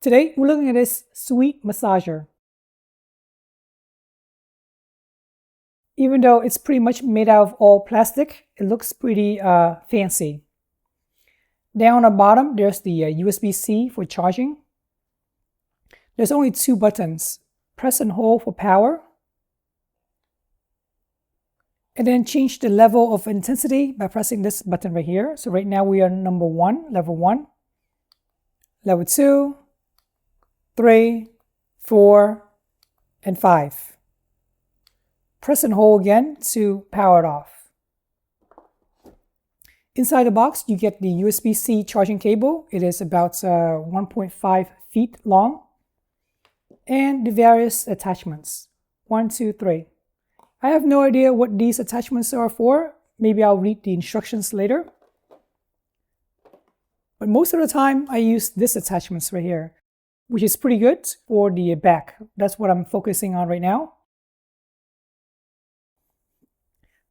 Today, we're looking at this sweet massager. Even though it's pretty much made out of all plastic, it looks pretty fancy. Down on the bottom, there's the USB-C for charging. There's only two buttons. Press and hold for power. And then change the level of intensity by pressing this button right here. So right now we are number 1, level 1, level 2, 3, 4, and 5. Press and hold again to power it off. Inside the box, you get the USB-C charging cable. It is about 1.5 feet long. And the various attachments. 1, 2, 3. I have no idea what these attachments are for. Maybe I'll read the instructions later. But most of the time, I use this attachments right here, which is pretty good for the back. That's what I'm focusing on right now.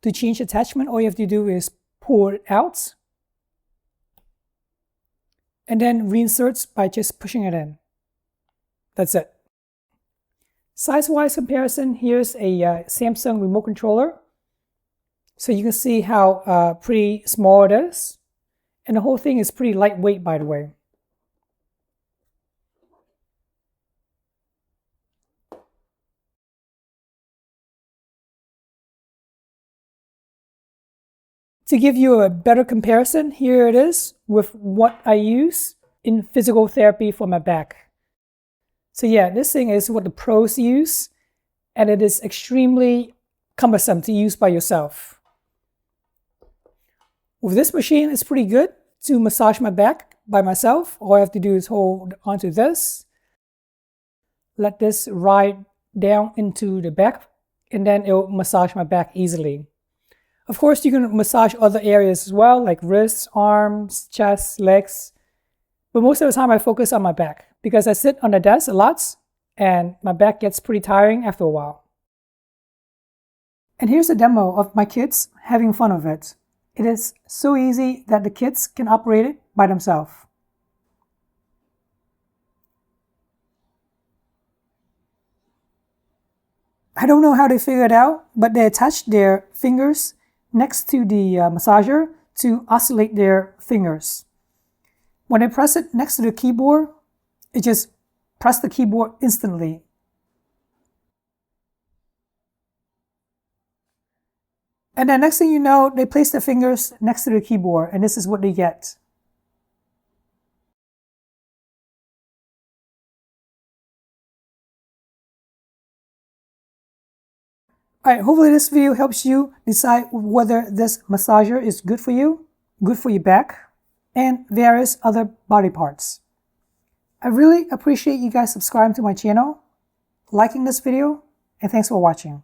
To change attachment, all you have to do is pull it out and then reinsert by just pushing it in. That's it. Size-wise comparison, here's a Samsung remote controller. So you can see how pretty small it is. And the whole thing is pretty lightweight, by the way. To give you a better comparison, here it is with what I use in physical therapy for my back. So yeah, this thing is what the pros use, and it is extremely cumbersome to use by yourself. With this machine, it's pretty good to massage my back by myself. All I have to do is hold onto this, let this ride down into the back, and then it will massage my back easily. Of course, you can massage other areas as well, like wrists, arms, chest, legs. But most of the time I focus on my back because I sit on the desk a lot and my back gets pretty tiring after a while. And here's a demo of my kids having fun with it. It is so easy that the kids can operate it by themselves. I don't know how they figured it out, but they attached their fingers next to the massager to oscillate their fingers. When I press it next to the keyboard, it just presses the keyboard instantly. And then next thing you know, they place their fingers next to the keyboard, and this is what they get. Alright, hopefully this video helps you decide whether this massager is good for you, good for your back, and various other body parts. I really appreciate you guys subscribing to my channel, liking this video, and thanks for watching.